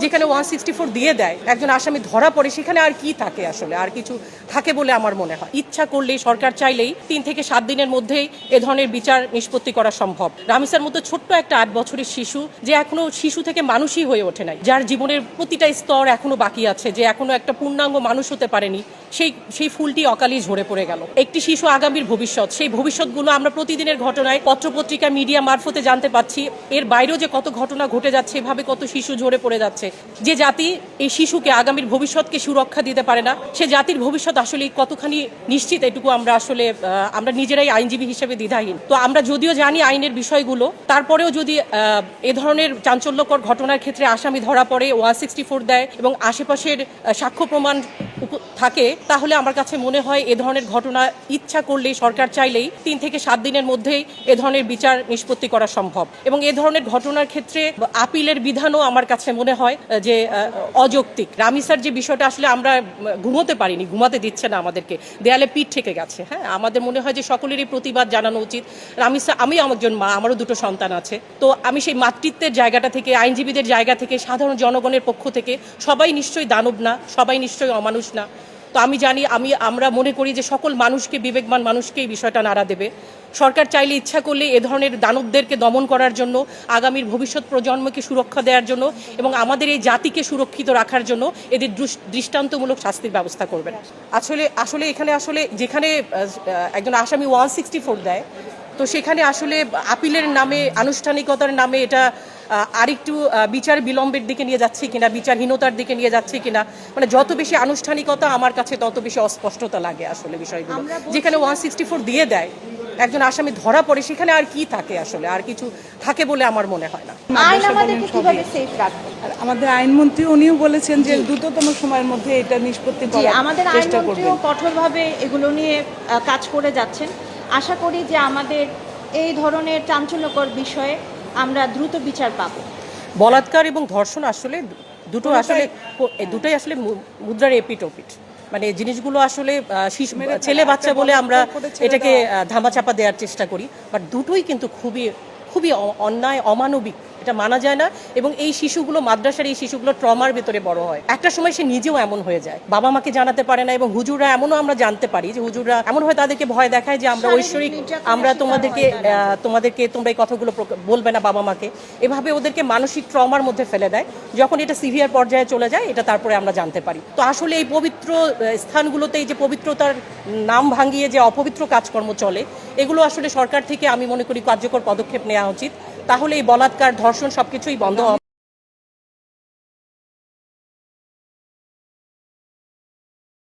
যেখানে 164 দিয়ে দেয়, একজন আসামি ধরা পড়ে, সেখানে আর কি থাকে আসলে? আর কিছু থাকে বলে আমার মনে হয়। ইচ্ছা করলেই, সরকার চাইলেই 3 থেকে 7 দিনের মধ্যেই এ ধরনের বিচার নিষ্পত্তি করা সম্ভব। রামিসার মতো ছোট্ট একটা 8 বছরের শিশু, যে এখনো শিশু থেকে মানুষই হয়ে ওঠে নাই, যার জীবনের প্রতিটা স্তর এখনো বাকি আছে, যে এখনো একটা পূর্ণাঙ্গ মানুষ হতে পারেনি, সেই ফুলটি অকালেই ঝরে পড়ে গেল। একটি শিশু আগামীর ভবিষ্যৎ, সেই ভবিষ্যৎগুলো আমরা প্রতিদিনের ঘটনায় পত্রপত্রিকা, মিডিয়া মারফতে জানতে পাচ্ছি। এর বাইরেও যে কত ঘটনা ঘটে যাচ্ছে, এভাবে কত শিশু ঝরে পড়ে যাচ্ছে। যে জাতি এই শিশুকে, আগামীর ভবিষ্যৎকে সুরক্ষা দিতে পারে না, সে জাতির ভবিষ্যৎ আসলে কতখানি নিশ্চিত, এটুকু আমরা নিজেরাই আইনজীবী হিসেবে দ্বিধাহীন। তো আমরা যদিও জানি আইনের বিষয়গুলো, তারপরেও যদি এ ধরনের চাঞ্চল্যকর ঘটনার ক্ষেত্রে আসামি ধরা পড়ে, 164 দেয় এবং আশেপাশের সাক্ষ্য প্রমাণ থাকে, তাহলে আমার কাছে মনে হয় এ ধরনের ঘটনা ইচ্ছা করলেই, সরকার চাইলেই 3 থেকে 7 দিনের মধ্যেই এ ধরনের বিচার নিষ্পত্তি করা সম্ভব। এবং এ ধরনের ঘটনার ক্ষেত্রে আপিলের বিধানও আমার কাছে মনে হয় যে অযৌক্তিক। রামিসার যে বিষয়টা, আসলে আমরা ঘুমোতে পারিনি, ঘুমাতে দিচ্ছে না আমাদেরকে, দেয়ালে পিঠ ঠেকে গেছে। হ্যাঁ, আমাদের মনে হয় যে সকলেরই প্রতিবাদ জানানো উচিত। রামিসা, আমি একজন মা, আমারও 2টো সন্তান আছে। তো আমি সেই মাতৃত্বের জায়গাটা থেকে, আইনজীবীদের জায়গা থেকে, সাধারণ জনগণের পক্ষ থেকে, সবাই নিশ্চয়ই দানব না, সবাই নিশ্চয়ই অমানুষ না। তো আমি জানি, আমরা মনে করি যে সকল মানুষকে, বিবেকবান মানুষকে এই বিষয়টা নাড়া দেবে। সরকার চাইলে, ইচ্ছা করলে এ ধরনের দানবদেরকে দমন করার জন্য, আগামীর ভবিষ্যৎ প্রজন্মকে সুরক্ষা দেওয়ার জন্য এবং আমাদের এই জাতিকে সুরক্ষিত রাখার জন্য এদের দৃষ্টান্তমূলক শাস্তির ব্যবস্থা করবেন। আসলে এখানে যেখানে একজন আসামি 164 দেয়, তো সেখানে আসলে আপিলের নামে, আনুষ্ঠানিকতার নামে এটা আরেকটু বিচার বিলম্বের দিকে নিয়ে যাচ্ছে কিনা, বিচারহীনতার দিকে নিয়ে যাচ্ছে কিনা, মানে যত বেশি আনুষ্ঠানিকতা আমার কাছে তত বেশি অস্পষ্টতা লাগে আসলে বিষয়গুলো। যেখানে 164 দিয়ে দেয়, একজন আসামি ধরা পড়ে, সেখানে আর কি থাকে আসলে? আর কিছু থাকে বলে আমার মনে হয় না। আমাদের আইনমন্ত্রী উনিও বলেছেন যে দ্রুততম সময়ের মধ্যে এটা নিষ্পত্তি করার আমাদের আইনমন্ত্রীও কঠোরভাবে এগুলো নিয়ে কাজ করে যাচ্ছেন। আশা করি যে আমাদের এই ধরনের চাঞ্চল্যকর বিষয়ে আমরা দ্রুত বিচার পাব। বলাৎকার এবং ধর্ষণ আসলে দুটোই আসলে মুদ্রার এপিট ওপিট। মানে জিনিসগুলো আসলে ছেলে বাচ্চা বলে আমরা এটাকে ধামাচাপা দেওয়ার চেষ্টা করি, বাট দুটোই কিন্তু খুবই খুবই অন্যায়, অমানবিক, এটা মানা যায় না। এবং এই শিশুগুলো, মাদ্রাসার এই শিশুগুলো ট্রমার ভেতরে বড় হয়। একটা সময় সে নিজেও এমন হয়ে যায়, বাবা মাকে জানাতে পারে না। এবং হুজুররা এমনও আমরা জানতে পারি যে হুজুররা এমন হয়, তাদেরকে ভয় দেখায় যে আমরা ঐশ্বরিক, আমরা তোমাদেরকে তোমরা এই কথাগুলো বলবে না বাবা মাকে। এভাবে ওদেরকে মানসিক ট্রমার মধ্যে ফেলে দেয়। যখন এটা সিভিয়ার পর্যায়ে চলে যায়, এটা তারপরে আমরা জানতে পারি। তো আসলে এই পবিত্র স্থানগুলোতে এই যে পবিত্রতার নাম ভাঙিয়ে যে অপবিত্র কাজকর্ম চলে, এগুলো আসলে সরকার থেকে আমি মনে করি কার্যকর পদক্ষেপ নেওয়া উচিত। তাহলে এই বলাৎকার, ধর্ষণ সবকিছুই বন্ধ হবে।